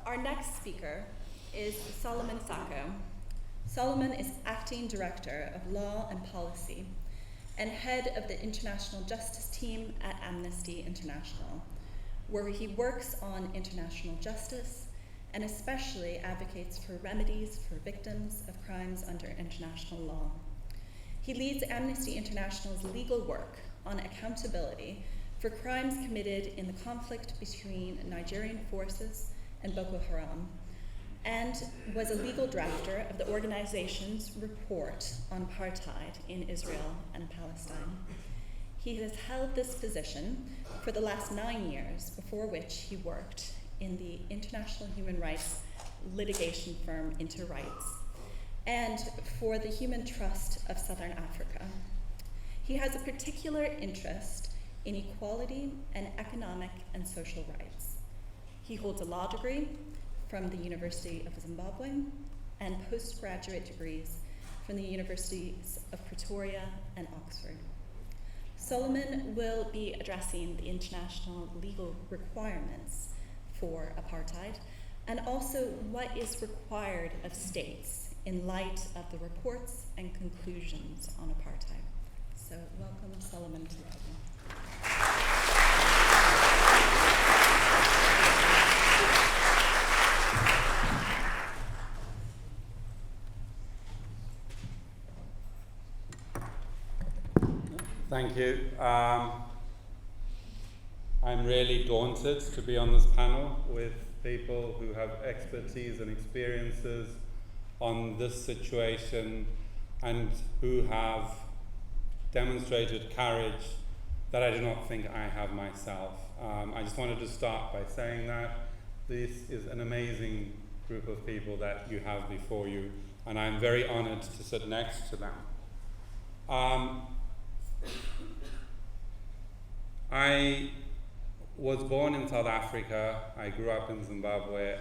Our next speaker is Solomon Sacco. Solomon is Acting Director of Law and Policy and head of the International Justice Team at Amnesty International, where he works on international justice and especially advocates for remedies for victims of crimes under international law. He leads Amnesty International's legal work on accountability for crimes committed in the conflict between Nigerian forces and Boko Haram, and was a legal drafter of the organization's report on apartheid in Israel and Palestine. He has held this position for the last 9 years, before which he worked in the international human rights litigation firm Interrights and for the Human Trust of Southern Africa. He has a particular interest in equality and economic and social rights. He holds a law degree from the University of Zimbabwe and postgraduate degrees from the Universities of Pretoria and Oxford. Solomon will be addressing the international legal requirements for apartheid and also what is required of states in light of the reports and conclusions on apartheid. So welcome, Solomon, to the podium. Thank you. I'm really daunted to be on this panel with people who have expertise and experiences on this situation and who have demonstrated courage that I do not think I have myself. I just wanted to start by saying that this is an amazing group of people that you have before you, and I'm very honored to sit next to them. I was born in South Africa. I grew up in Zimbabwe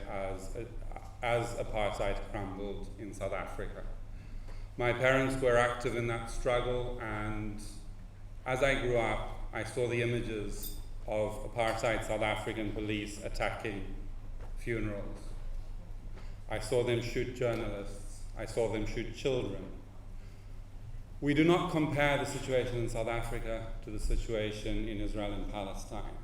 as apartheid crumbled in South Africa. My parents were active in that struggle, and as I grew up, I saw the images of apartheid South African police attacking funerals. I saw them shoot journalists. I saw them shoot children. We do not compare the situation in South Africa to the situation in Israel and Palestine.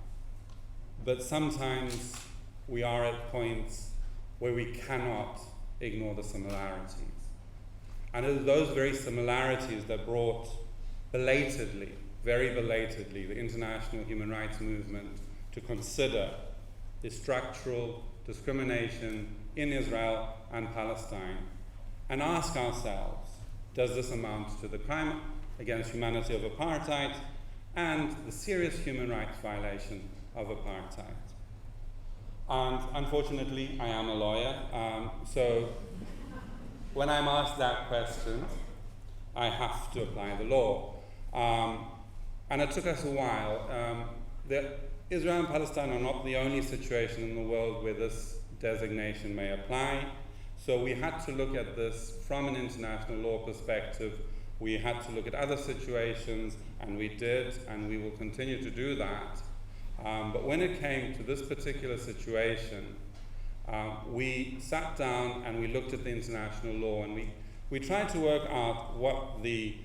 But sometimes we are at points where we cannot ignore the similarities. And it is those very similarities that brought belatedly, very belatedly, the international human rights movement to consider the structural discrimination in Israel and Palestine and ask ourselves, does this amount to the crime against humanity of apartheid and the serious human rights violation of apartheid? And unfortunately, I am a lawyer, so when I'm asked that question, I have to apply the law. And it took us a while. Israel and Palestine are not the only situation in the world where this designation may apply. So we had to look at this from an international law perspective. We had to look at other situations, and we did, and we will continue to do that. But when it came to this particular situation, we sat down and we looked at the international law, and we tried to work out what the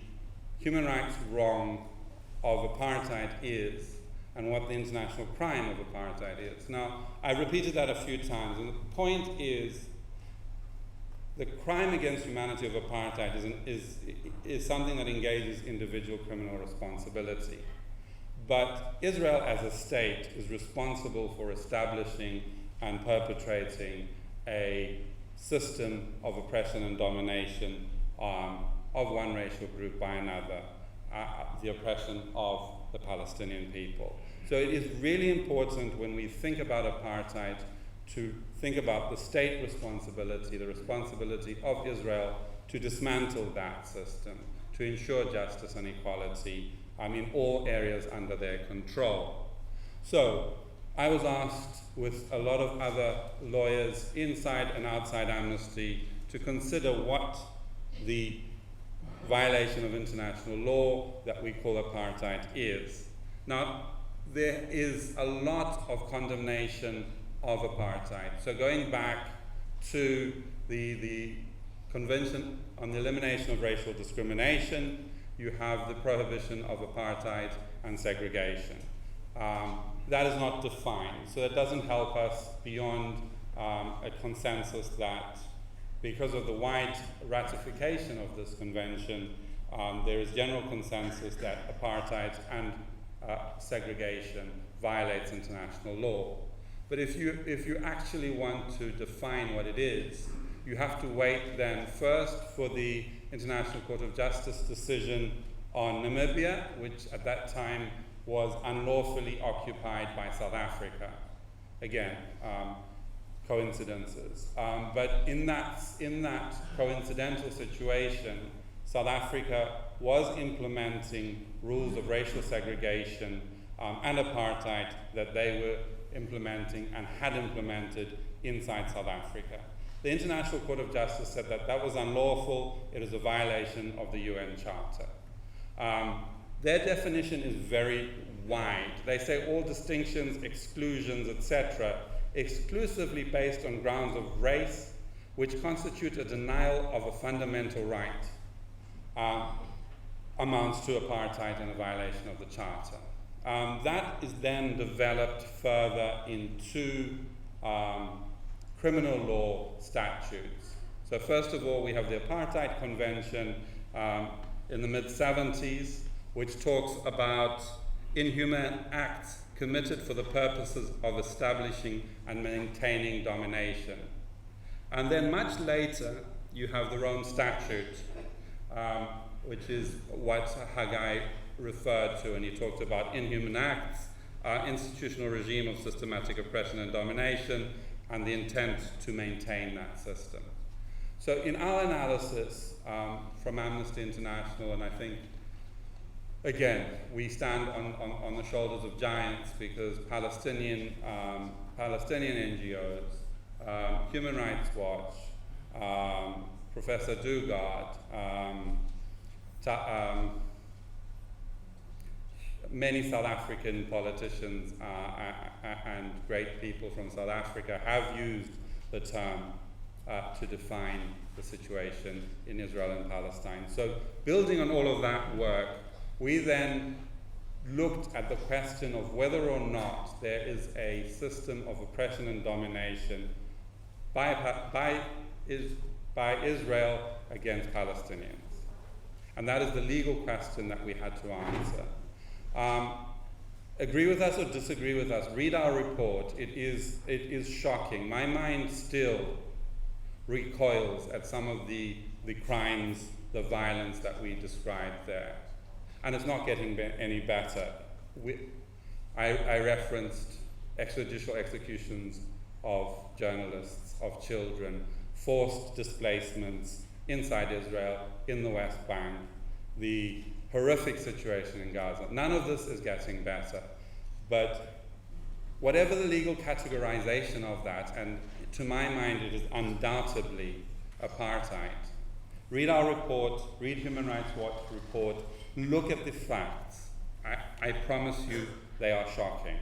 human rights wrong of apartheid is and what the international crime of apartheid is. Now, I repeated that a few times, and the point is the crime against humanity of apartheid is something that engages individual criminal responsibility. But Israel as a state is responsible for establishing and perpetrating a system of oppression and domination of one racial group by another, the oppression of the Palestinian people. So it is really important when we think about apartheid to think about the state responsibility, the responsibility of Israel to dismantle that system, to ensure justice and equality in all areas under their control. So I was asked with a lot of other lawyers inside and outside Amnesty to consider what the violation of international law that we call apartheid is. Now, there is a lot of condemnation of apartheid. So going back to the Convention on the Elimination of Racial Discrimination, you have the prohibition of apartheid and segregation. That is not defined, so that doesn't help us beyond a consensus that because of the wide ratification of this convention, there is general consensus that apartheid and segregation violates international law. But if you actually want to define what it is, you have to wait then first for the International Court of Justice decision on Namibia, which at that time was unlawfully occupied by South Africa. Again, coincidences. But in that coincidental situation, South Africa was implementing rules of racial segregation and apartheid that they were implementing and had implemented inside South Africa. The International Court of Justice said that that was unlawful, it is a violation of the UN Charter. Their definition is very wide. They say all distinctions, exclusions, etc., exclusively based on grounds of race, which constitute a denial of a fundamental right, amounts to apartheid and a violation of the Charter. That is then developed further into criminal law statutes. So first of all, we have the Apartheid Convention in the mid-70s, which talks about inhuman acts committed for the purposes of establishing and maintaining domination. And then much later, you have the Rome Statute, which is what Haggai referred to, and he talked about inhuman acts, institutional regime of systematic oppression and domination, and the intent to maintain that system. So in our analysis from Amnesty International, and I think, again, we stand on the shoulders of giants because Palestinian NGOs, Human Rights Watch, Professor Dugard, many South African politicians and great people from South Africa have used the term to define the situation in Israel and Palestine. So building on all of that work, we then looked at the question of whether or not there is a system of oppression and domination by Israel against Palestinians. And that is the legal question that we had to answer. Agree with us or disagree with us, read our report. It is shocking. My mind still recoils at some of the crimes, the violence that we described there. And it's not getting any better. I referenced extrajudicial executions of journalists, of children, forced displacements inside Israel, in the West Bank, the horrific situation in Gaza. None of this is getting better. But whatever the legal categorization of that, and to my mind it is undoubtedly apartheid, read our report, read Human Rights Watch report, look at the facts. I promise you they are shocking.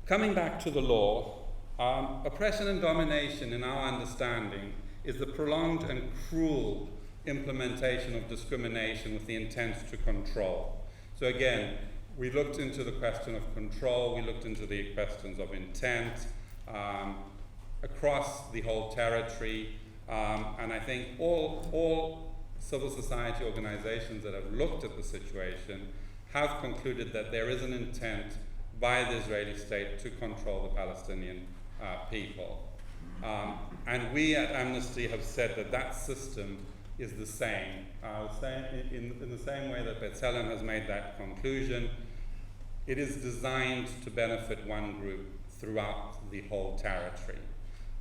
Coming back to the law, oppression and domination in our understanding is the prolonged and cruel implementation of discrimination with the intent to control. So again, we looked into the question of control, we looked into the questions of intent across the whole territory, and I think all civil society organizations that have looked at the situation have concluded that there is an intent by the Israeli state to control the Palestinian people. And we at Amnesty have said that that system is the same. In the same way that B'Tselem has made that conclusion, it is designed to benefit one group throughout the whole territory.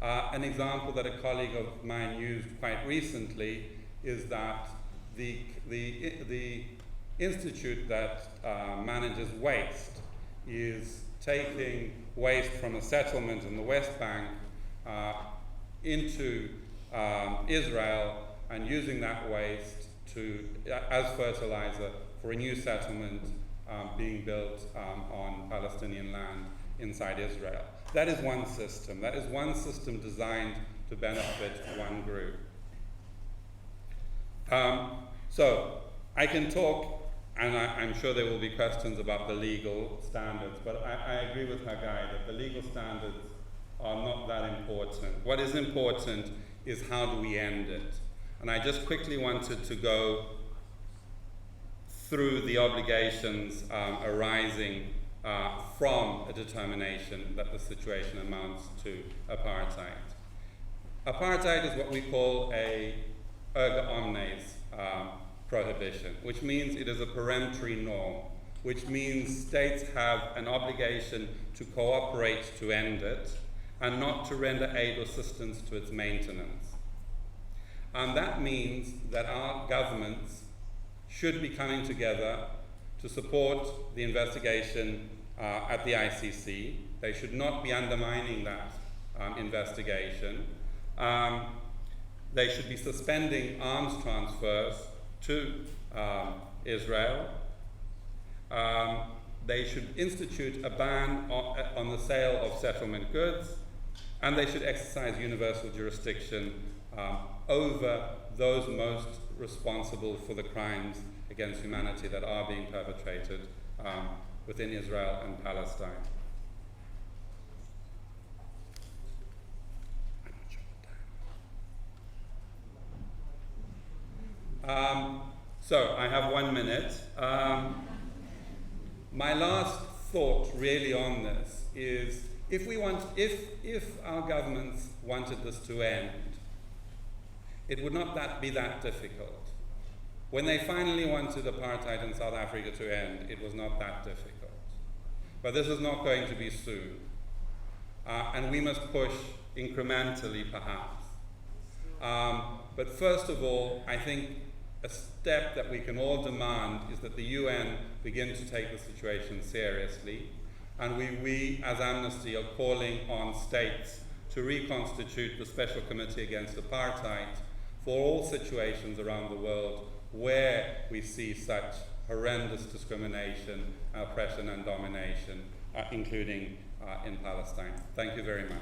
An example that a colleague of mine used quite recently is that the institute that manages waste is taking waste from a settlement in the West Bank into Israel and using that waste as fertilizer for a new settlement being built on Palestinian land inside Israel. That is one system. That is one system designed to benefit one group. So I can talk, and I'm sure there will be questions about the legal standards, but I agree with Haggai that the legal standards are not that important. What is important is how do we end it? And I just quickly wanted to go through the obligations arising from a determination that the situation amounts to apartheid. Apartheid is what we call a erga omnes prohibition, which means it is a peremptory norm, which means states have an obligation to cooperate to end it and not to render aid or assistance to its maintenance. And that means that our governments should be coming together to support the investigation at the ICC. They should not be undermining that investigation. They should be suspending arms transfers to Israel. They should institute a ban on the sale of settlement goods, and they should exercise universal jurisdiction over those most responsible for the crimes against humanity that are being perpetrated within Israel and Palestine. So I have 1 minute. My last thought really on this is if our governments wanted this to end, it would not be that difficult. When they finally wanted apartheid in South Africa to end, it was not that difficult. But this is not going to be soon. And we must push incrementally, perhaps. But first of all, I think a step that we can all demand is that the UN begin to take the situation seriously. And we as Amnesty, are calling on states to reconstitute the Special Committee Against Apartheid for all situations around the world where we see such horrendous discrimination, oppression and domination, including in Palestine. Thank you very much.